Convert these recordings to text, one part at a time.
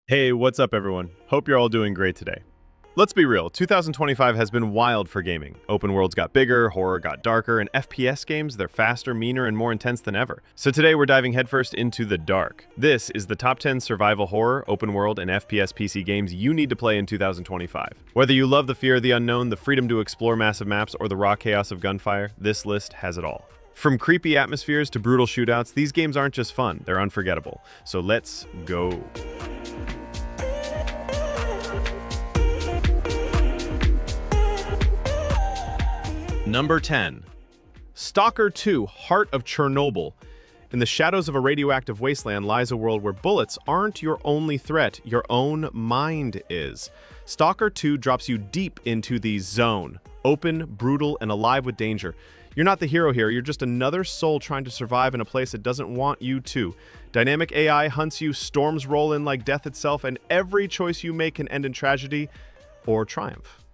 Hey, what's up everyone? Hope you're all doing great today. Let's be real, 2025 has been wild for gaming. Open worlds got bigger, horror got darker, and FPS games, they're faster, meaner, and more intense than ever. So today we're diving headfirst into the dark. This is the top 10 survival horror, open world, and FPS PC games you need to play in 2025. Whether you love the fear of the unknown, the freedom to explore massive maps, or the raw chaos of gunfire, this list has it all. From creepy atmospheres to brutal shootouts, these games aren't just fun, they're unforgettable. So let's go. Number 10. S.T.A.L.K.E.R 2, Heart of Chornobyl. In the shadows of a radioactive wasteland lies a world where bullets aren't your only threat, your own mind is. S.T.A.L.K.E.R 2 drops you deep into the zone. Open, brutal, and alive with danger. You're not the hero here, you're just another soul trying to survive in a place that doesn't want you to. Dynamic AI hunts you, storms roll in like death itself, and every choice you make can end in tragedy or triumph.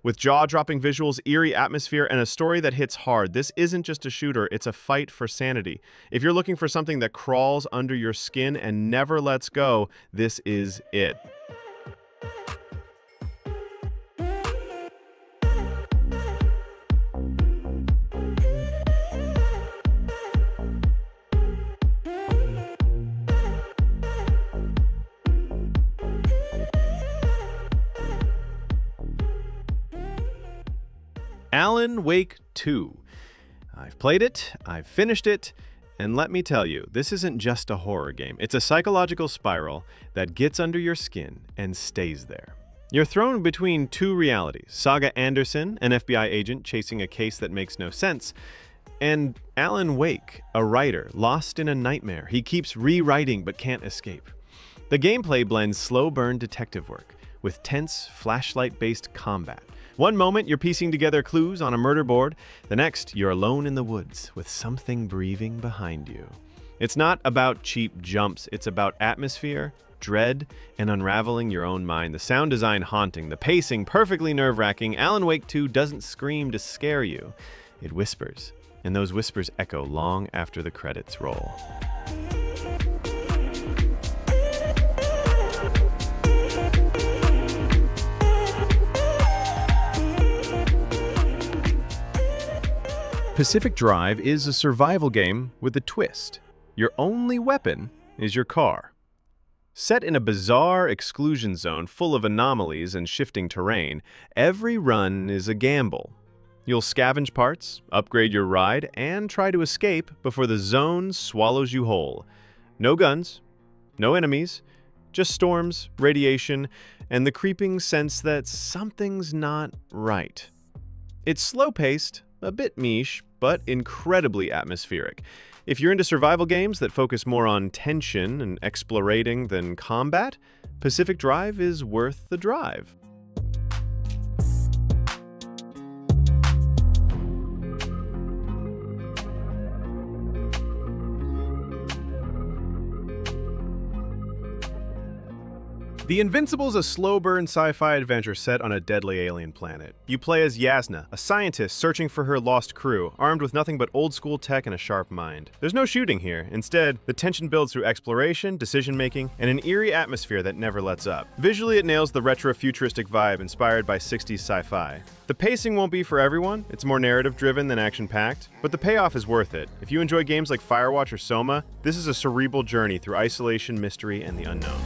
With jaw-dropping visuals, eerie atmosphere, and a story that hits hard, this isn't just a shooter, it's a fight for sanity. If you're looking for something that crawls under your skin and never lets go, this is it. Alan Wake 2. I've played it, I've finished it, and let me tell you, this isn't just a horror game. It's a psychological spiral that gets under your skin and stays there. You're thrown between two realities: Saga Anderson, an FBI agent chasing a case that makes no sense, and Alan Wake, a writer lost in a nightmare he keeps rewriting but can't escape. The gameplay blends slow-burn detective work with tense, flashlight-based combat. One moment, you're piecing together clues on a murder board. The next, you're alone in the woods with something breathing behind you. It's not about cheap jumps. It's about atmosphere, dread, and unraveling your own mind. The sound design haunting, the pacing perfectly nerve-wracking. Alan Wake 2 doesn't scream to scare you. It whispers, and those whispers echo long after the credits roll. Pacific Drive is a survival game with a twist. Your only weapon is your car. Set in a bizarre exclusion zone full of anomalies and shifting terrain, every run is a gamble. You'll scavenge parts, upgrade your ride, and try to escape before the zone swallows you whole. No guns, no enemies, just storms, radiation, and the creeping sense that something's not right. It's slow-paced, a bit niche, but incredibly atmospheric. If you're into survival games that focus more on tension and explorating than combat, Pacific Drive is worth the drive. The Invincible is a slow-burn sci-fi adventure set on a deadly alien planet. You play as Yasna, a scientist searching for her lost crew, armed with nothing but old-school tech and a sharp mind. There's no shooting here. Instead, the tension builds through exploration, decision-making, and an eerie atmosphere that never lets up. Visually, it nails the retro-futuristic vibe inspired by 60s sci-fi. The pacing won't be for everyone. It's more narrative-driven than action-packed, but the payoff is worth it. If you enjoy games like Firewatch or Soma, this is a cerebral journey through isolation, mystery, and the unknown.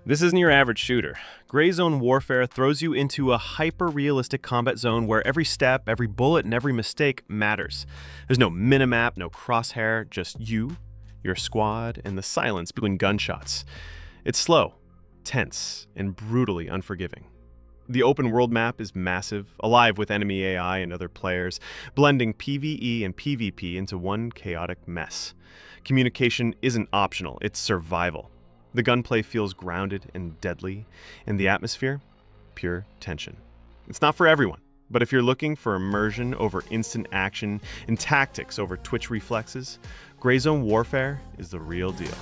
This isn't your average shooter. Gray Zone Warfare throws you into a hyper-realistic combat zone where every step, every bullet, and every mistake matters. There's no minimap, no crosshair, just you, your squad, and the silence between gunshots. It's slow, tense, and brutally unforgiving. The open world map is massive, alive with enemy AI and other players, blending PvE and PvP into one chaotic mess. Communication isn't optional, it's survival. The gunplay feels grounded and deadly, and the atmosphere, pure tension. It's not for everyone, but if you're looking for immersion over instant action and tactics over twitch reflexes, Gray Zone Warfare is the real deal.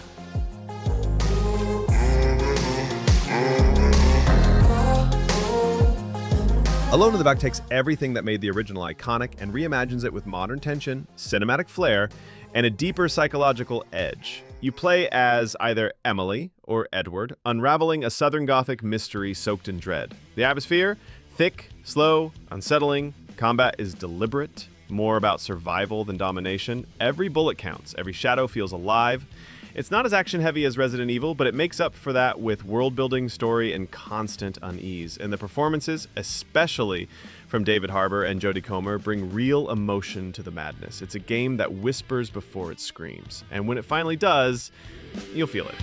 Alone in the Dark takes everything that made the original iconic and reimagines it with modern tension, cinematic flair, and a deeper psychological edge. You play as either Emily or Edward, unraveling a Southern Gothic mystery soaked in dread. The atmosphere? Thick, slow, unsettling. Combat is deliberate, more about survival than domination. Every bullet counts, every shadow feels alive. It's not as action-heavy as Resident Evil, but it makes up for that with world-building, story, and constant unease. And the performances, especially from David Harbour and Jodie Comer, bring real emotion to the madness. It's a game that whispers before it screams. And when it finally does, you'll feel it.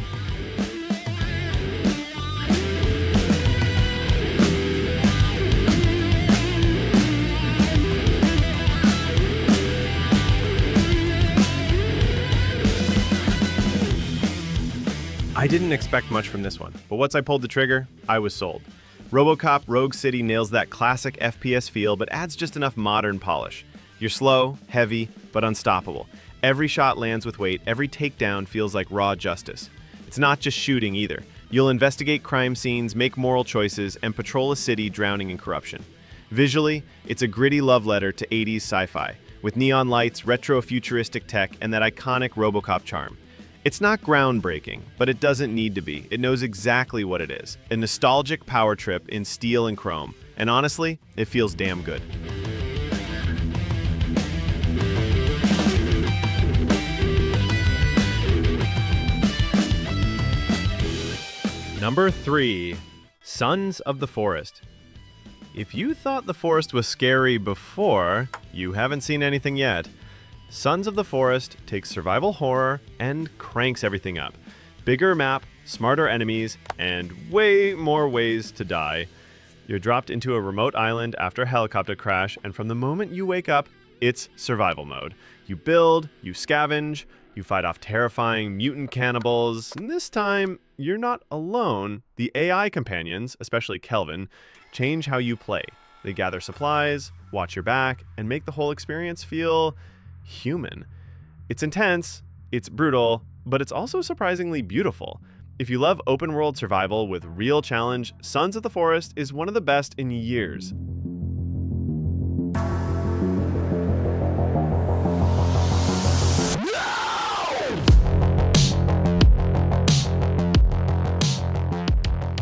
I didn't expect much from this one, but once I pulled the trigger, I was sold. RoboCop Rogue City nails that classic FPS feel, but adds just enough modern polish. You're slow, heavy, but unstoppable. Every shot lands with weight, every takedown feels like raw justice. It's not just shooting either. You'll investigate crime scenes, make moral choices, and patrol a city drowning in corruption. Visually, it's a gritty love letter to 80s sci-fi, with neon lights, retro-futuristic tech, and that iconic RoboCop charm. It's not groundbreaking, but it doesn't need to be. It knows exactly what it is. A nostalgic power trip in steel and chrome. And honestly, it feels damn good. Number 3. Sons of the Forest. If you thought the forest was scary before, you haven't seen anything yet. Sons of the Forest takes survival horror and cranks everything up. Bigger map, smarter enemies, and way more ways to die. You're dropped into a remote island after a helicopter crash, and from the moment you wake up, it's survival mode. You build, you scavenge, you fight off terrifying mutant cannibals, and this time, you're not alone. The AI companions, especially Kelvin, change how you play. They gather supplies, watch your back, and make the whole experience feel human. It's intense, it's brutal, but it's also surprisingly beautiful. If you love open world survival with real challenge, Sons of the Forest is one of the best in years.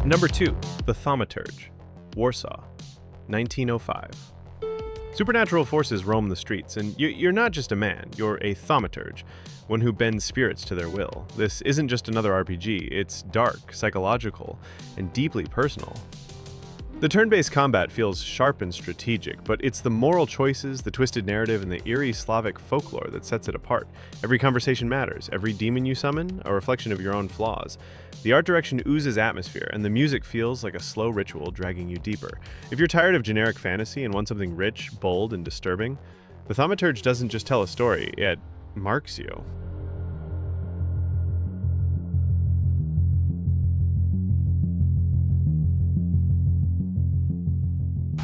Number 2, The Thaumaturge, Warsaw, 1905. Supernatural forces roam the streets, and you're not just a man, you're a thaumaturge, one who bends spirits to their will. This isn't just another RPG, it's dark, psychological, and deeply personal. The turn-based combat feels sharp and strategic, but it's the moral choices, the twisted narrative, and the eerie Slavic folklore that sets it apart. Every conversation matters, every demon you summon, a reflection of your own flaws. The art direction oozes atmosphere, and the music feels like a slow ritual dragging you deeper. If you're tired of generic fantasy and want something rich, bold, and disturbing, the Thaumaturge doesn't just tell a story, it marks you.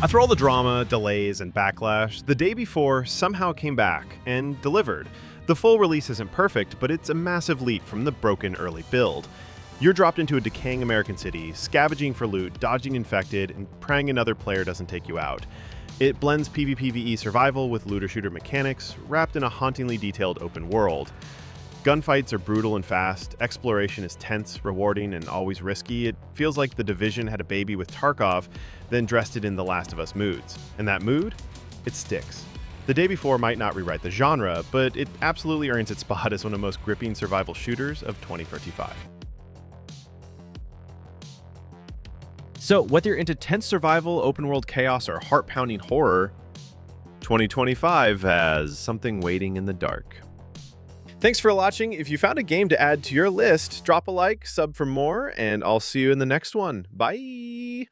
After all the drama, delays, and backlash, the day before somehow came back and delivered. The full release isn't perfect, but it's a massive leap from the broken early build. You're dropped into a decaying American city, scavenging for loot, dodging infected, and praying another player doesn't take you out. It blends PvPvE survival with looter-shooter mechanics, wrapped in a hauntingly detailed open world. Gunfights are brutal and fast, exploration is tense, rewarding, and always risky. It feels like The Division had a baby with Tarkov, then dressed it in The Last of Us moods. And that mood? It sticks. The Day Before might not rewrite the genre, but it absolutely earns its spot as one of the most gripping survival shooters of 2035. So, whether you're into tense survival, open-world chaos, or heart-pounding horror, 2025 has something waiting in the dark. Thanks for watching. If you found a game to add to your list, drop a like, sub for more, and I'll see you in the next one. Bye!